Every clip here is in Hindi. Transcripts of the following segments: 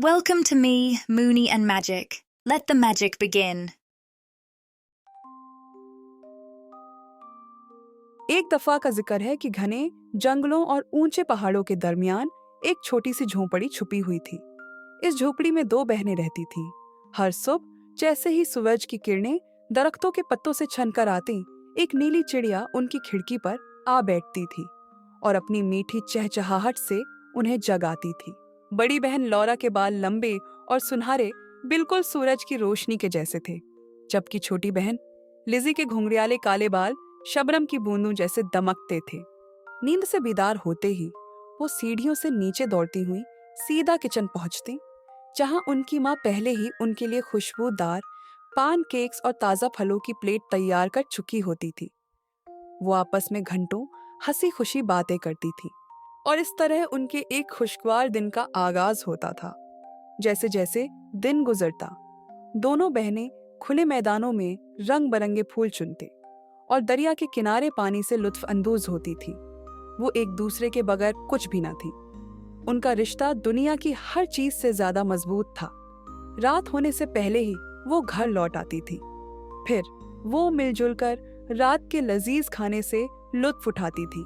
Welcome to me, Mooney and Magic. Let the magic begin. एक दफा का जिक्र है कि घने जंगलों और ऊंचे पहाड़ों के दरमियान एक छोटी सी झोंपड़ी छुपी हुई थी। इस झोपड़ी में दो बहनें रहती थीं। हर सुबह जैसे ही सूरज की किरणें दरख्तों के पत्तों से छनकर आती, एक नीली चिड़िया उनकी खिड़की पर आ बैठती थी और अपनी मीठी चहचहाहट से उन्हें जगाती थी। बड़ी बहन लौरा के बाल लंबे और सुनहरे, बिल्कुल सूरज की रोशनी के जैसे थे, जबकि छोटी बहन लिजी के घुंघराले काले बाल शबनम की बूंदों जैसे दमकते थे। नींद से बीदार होते ही वो सीढ़ियों से नीचे दौड़ती हुई सीधा किचन पहुंचती, जहां उनकी माँ पहले ही उनके लिए खुशबूदार पान केक्स और ताज़ा फलों की प्लेट तैयार कर चुकी होती थी। वो आपस में घंटों हंसी खुशी बातें करती थी और इस तरह उनके एक खुशगवार दिन का आगाज होता था। जैसे जैसे दिन गुजरता, दोनों बहनें खुले मैदानों में रंग बरंगे फूल चुनते और दरिया के किनारे पानी से लुत्फ अंदोज होती थी। वो एक दूसरे के बगैर कुछ भी ना थी। उनका रिश्ता दुनिया की हर चीज से ज्यादा मजबूत था। रात होने से पहले ही वो घर लौट आती थी। फिर वो मिलजुल कर रात के लजीज खाने से लुत्फ उठाती थी।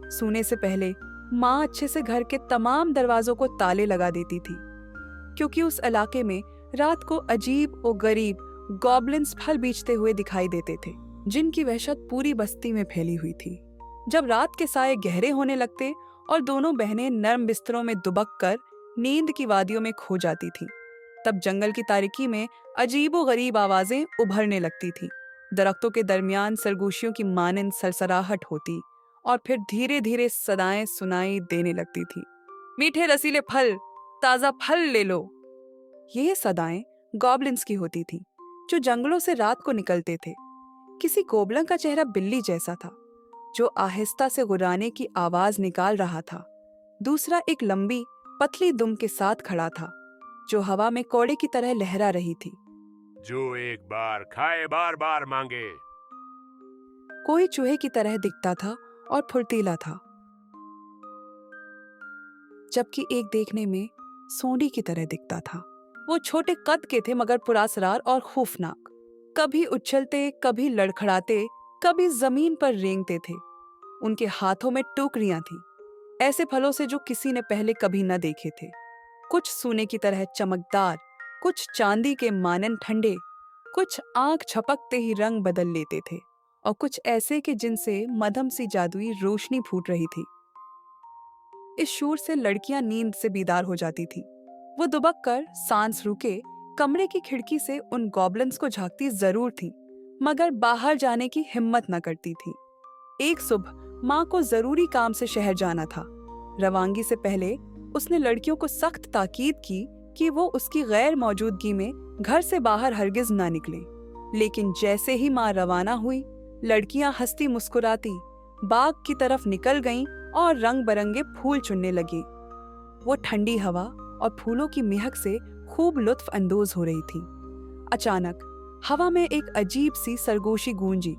सोने से पहले माँ अच्छे से घर के तमाम दरवाजों को ताले लगा देती थी, क्योंकि उस इलाके में रात को अजीब और गरीब गॉबलिन्स फल बेचते हुए दिखाई देते थे, जिनकी वहशत पूरी बस्ती में फैली हुई थी। जब रात के साए गहरे होने लगते और दोनों बहनें नर्म बिस्तरों में दुबक कर नींद की वादियों में खो जाती थीं, तब जंगल की तारीकी में अजीबो गरीब आवाजें उभरने लगती थीं। दरख्तों के दरमियान सरगोशियों की मानंद सरसराहट होती और फिर धीरे धीरे सदाएं सुनाई देने लगती थी। मीठे रसीले फल, ताजा फल ले लो। ये सदाएं गॉबलिन्स की होती थीं, जो जंगलों से रात को निकलते थे। किसी गोबलम का चेहरा बिल्ली जैसा था, जो आहिस्ता से गुर्राने की आवाज निकाल रहा था। दूसरा एक लंबी पतली दुम के साथ खड़ा था, जो हवा में कौड़े की तरह लहरा रही थी। जो एक बार खाए बार बार मांगे। कोई चूहे की तरह दिखता था और फुर्तीला था, जबकि एक देखने में सोंडी की तरह दिखता था। वो छोटे कद के थे, मगर पुरासरार और खौफनाक। कभी उछलते, कभी लड़खड़ाते, कभी जमीन पर रेंगते थे। उनके हाथों में टोकरियां थीं, ऐसे फलों से जो किसी ने पहले कभी न देखे थे। कुछ सोने की तरह चमकदार, कुछ चांदी के मानन ठंडे, कुछ आंख झपकते ही रंग बदल लेते थे, और कुछ ऐसे कि जिनसे मधम सी जादुई रोशनी फूट रही थी। इस शोर से लड़कियां नींद से बीदार हो जाती थी। वो दुबक कर सांस रुके कमरे की खिड़की से उन गॉबलिन्स को झांकती जरूर थी, मगर बाहर जाने की हिम्मत न करती थी। एक सुबह माँ को जरूरी काम से शहर जाना था। रवानगी से पहले उसने लड़कियों को सख्त ताकीद की कि वो उसकी गैर मौजूदगी में घर से बाहर हरगिज ना निकले। लेकिन जैसे ही माँ रवाना हुई, लड़कियां हंसती मुस्कुराती बाग की तरफ निकल गईं और रंग बरंगे फूल चुनने लगी। वो ठंडी हवा और फूलों की महक से खूब लुत्फ अंदोज हो रही थी। अचानक हवा में एक अजीब सी सरगोशी गूंजी।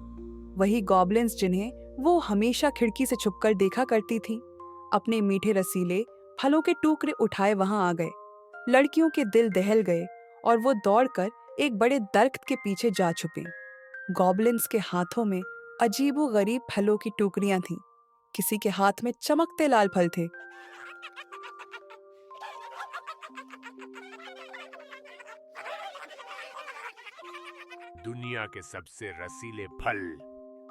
वही गॉबलिन्स जिन्हें वो हमेशा खिड़की से छुपकर देखा करती थी, अपने मीठे रसीले फलों के टुकड़े उठाए वहां आ गए। लड़कियों के दिल दहल गए और वो दौड़कर एक बड़े दरख्त के पीछे जा छुपी। गॉबलिन्स के हाथों में अजीबो गरीब फलों की टोकरियां थीं। किसी के हाथ में चमकते लाल फल थे, दुनिया के सबसे रसीले फल।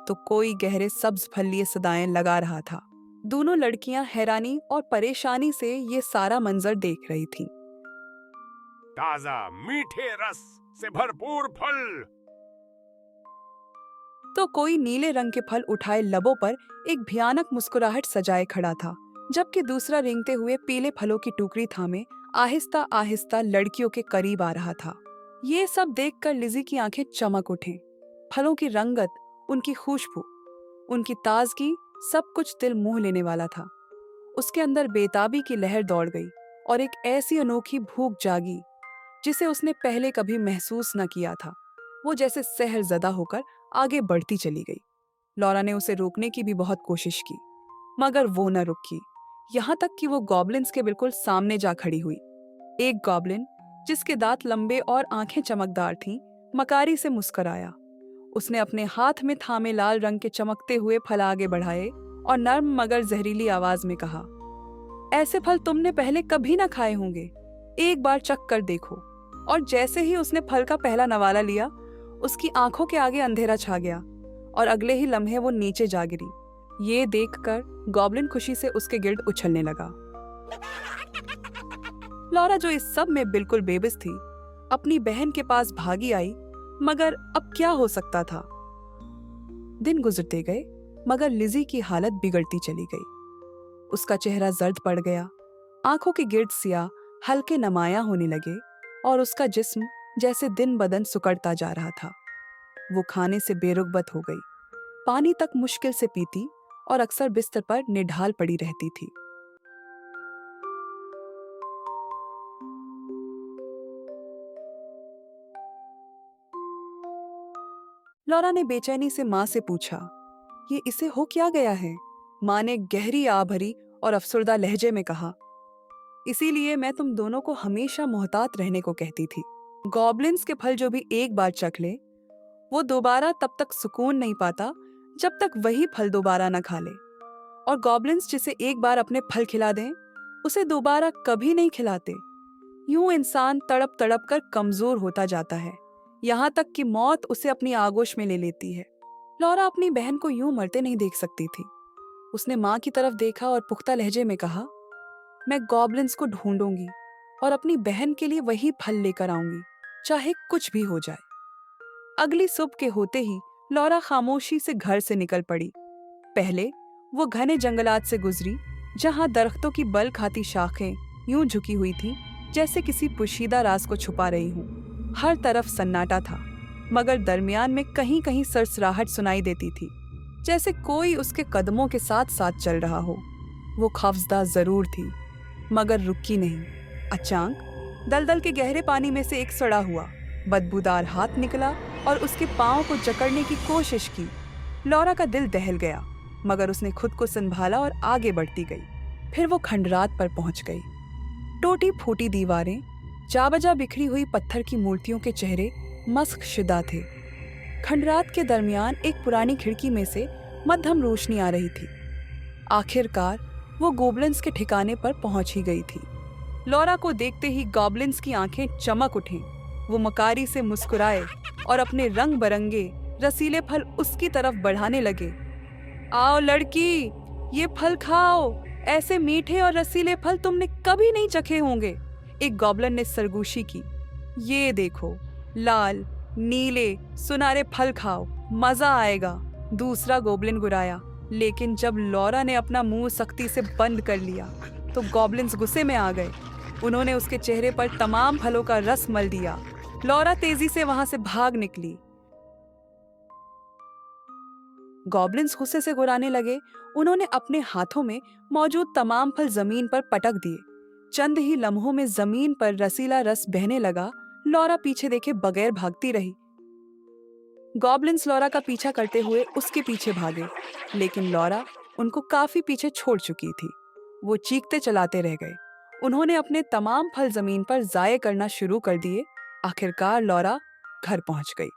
तो कोई गहरे सब्ज फल लिए सदाएं लगा रहा था। दोनों लड़कियां हैरानी और परेशानी से ये सारा मंजर देख रही थीं। ताजा मीठे रस से भरपूर फल। तो कोई नीले रंग के फल उठाए लबों पर एक भयानक मुस्कुराहट सजाए खड़ा था, जबकि दूसरा रेंगते हुए पीले फलों की टोकरी थामे आहिस्ता आहिस्ता लड़कियों के करीब आ रहा था। ये सब देखकर लिजी की आंखें चमक उठीं। फलों की रंगत, उनकी खुशबू, उनकी ताजगी, सब कुछ दिल मोह लेने वाला था। उसके अंदर बेताबी की लहर दौड़ गई और एक ऐसी अनोखी भूख जागी जिसे उसने पहले कभी महसूस न किया था। वो जैसे सहरजदा होकर आगे बढ़ती चली गई। लौरा ने उसे रोकने की भी बहुत कोशिश की, मगर वो न रुकी, यहाँ तक कि वो गॉबलिन्स के बिल्कुल सामने जा खड़ी हुई। एक गॉब्लिन जिसके दांत लंबे और आंखें चमकदार थीं, मकारी से मुस्कुराया। उसने अपने हाथ में थामे लाल रंग के चमकते हुए फल आगे बढ़ाए और नर्म मगर जहरीली आवाज में कहा, ऐसे फल तुमने पहले कभी ना खाए होंगे, एक बार चख कर देखो। और जैसे ही उसने फल का पहला नवाला लिया, उसकी आंखों के आगे अंधेरा छा गया और अगले ही लम्हे वो नीचे जा गिरी। ये देखकर गॉब्लिन खुशी से उसके गिर्द उछलने लगा। लॉरा, जो इस सब में बिल्कुल बेबस थी, अपनी बहन के पास भागी आई, मगर अब क्या हो सकता था। दिन गुजरते गए, मगर लिज़ी की हालत बिगड़ती चली गई। उसका चेहरा जर्द पड़ गया, आंखों के गिर्द सियाह हल्के नमाया होने लगे और उसका जिस्म जैसे दिन बदन सुकड़ता जा रहा था। वो खाने से बेरुग़बत हो गई, पानी तक मुश्किल से पीती और अक्सर बिस्तर पर निढाल पड़ी रहती थी। लॉरा ने बेचैनी से माँ से पूछा, ये इसे हो क्या गया है? माँ ने गहरी आ भरी और अफसुर्दा लहजे में कहा, इसीलिए मैं तुम दोनों को हमेशा मोहतात रहने को कहती थी। गॉब्लिन्स के फल जो भी एक बार चख ले, वो दोबारा तब तक सुकून नहीं पाता जब तक वही फल दोबारा न खा ले। और गॉब्लिन्स जिसे एक बार अपने फल खिला दें, उसे दोबारा कभी नहीं खिलाते। यूं इंसान तड़प तड़प कर कमजोर होता जाता है, यहाँ तक कि मौत उसे अपनी आगोश में ले लेती है। लॉरा अपनी बहन को यूं मरते नहीं देख सकती थी। उसने माँ की तरफ देखा और पुख्ता लहजे में कहा, मैं गॉब्लिन्स को ढूंढूंगी और अपनी बहन के लिए वही फल लेकर आऊंगी, चाहे कुछ भी हो जाए। अगली सुबह के होते ही लॉरा खामोशी से घर से निकल पड़ी। पहले वो घने जंगलात से गुजरी, जहां दरख्तों की बल खाती शाखें यूं झुकी हुई थी जैसे किसी पोशीदा राज को छुपा रही हूं। हर तरफ सन्नाटा था, मगर दरमियान में कहीं कहीं सरसराहट सुनाई देती थी, जैसे कोई उसके कदमों के साथ साथ चल रहा हो। वो खौफजदा जरूर थी, मगर रुकी नहीं। अचानक दलदल के गहरे पानी में से एक सड़ा हुआ बदबूदार हाथ निकला और उसके पांव को जकड़ने की कोशिश की। लॉरा का दिल दहल गया, मगर उसने खुद को संभाला और आगे बढ़ती गई। फिर वो खंडरात पर पहुंच गई। टूटी फूटी दीवारें, जाबजा बिखरी हुई पत्थर की मूर्तियों के चेहरे मस्क शुदा थे। खंडरात के दरमियान एक पुरानी खिड़की में से मध्यम रोशनी आ रही थी। आखिरकार वो गॉब्लिन्स के ठिकाने पर पहुंच ही गई थी। लॉरा को देखते ही गॉब्लिन्स की आंखें चमक उठीं। वो मकारी से मुस्कुराए और अपने रंग बरंगे रसीले फल उसकी तरफ बढ़ाने लगे। आओ लड़की, ये फल खाओ, ऐसे मीठे और रसीले फल तुमने कभी नहीं चखे होंगे। एक गॉब्लिन ने सरगोशी की। ये देखो, लाल नीले सुनहरे फल खाओ, मजा आएगा। दूसरा गॉब्लिन गुराया, लेकिन जब लॉरा ने अपना मुंह सख्ती से बंद कर लिया तो गॉब्लिन्स गुस्से में आ गए। उन्होंने उसके चेहरे पर तमाम फलों का रस मल दिया। लॉरा तेजी से वहां से भाग निकली। गॉब्लिन्स गुस्से से गुर्राने लगे। उन्होंने अपने हाथों में मौजूद तमाम फल जमीन पर पटक दिए। चंद ही लम्हों में जमीन पर रसीला रस बहने लगा। लॉरा पीछे देखे बगैर भागती रही। गॉब्लिन्स लॉरा का पीछा करते हुए उसके पीछे भागे, लेकिन लॉरा उनको काफी पीछे छोड़ चुकी थी। वो चीखते चलाते रह गए। उन्होंने अपने तमाम फल जमीन पर जाये करना शुरू कर दिए। आखिरकार लॉरा घर पहुंच गई।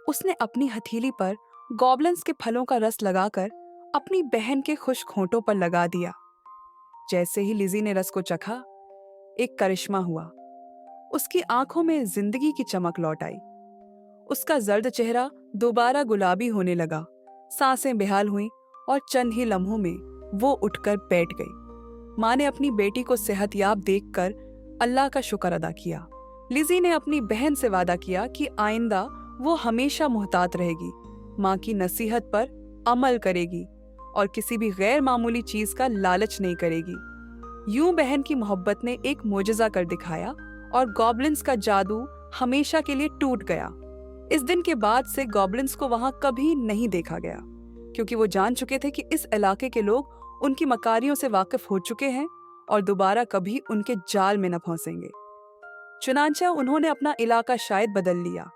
उसने अपनी हथेली पर गॉब्लिन्स के फलों का रस लगाकर अपनी बहन के खुश होंठों पर लगा दिया। जैसे ही लिज़ी ने रस को चखा, एक करिश्मा हुआ। उसकी आंखों में जिंदगी की चमक लौट आई। उसका जर्द चेहरा दोबारा गुलाबी होने लगा। सांसें बेहाल हुईं और चंद ही लम्हों में वो उठकर बैठ गई। माँ ने अपनी बेटी को सेहतयाब देखकर अल्लाह का शुक्र अदा किया। लिज़ी ने अपनी बहन से वादा किया कि आइंदा वो हमेशा मुहतात रहेगी, माँ की नसीहत पर अमल करेगी और किसी भी गैर मामूली चीज का लालच नहीं करेगी। यूं बहन की मोहब्बत ने एक मोजज़ा कर दिखाया और गॉब्लिन्स का जादू हमेशा के लिए टूट गया। इस दिन के बाद से गॉब्लिन्स को वहां कभी नहीं देखा गया, क्योंकि वो जान चुके थे कि इस इलाके के लोग उनकी मकारियों से वाकिफ हो चुके हैं और दोबारा कभी उनके जाल में न फंसेंगे। चुनांचे उन्होंने अपना इलाका शायद बदल लिया,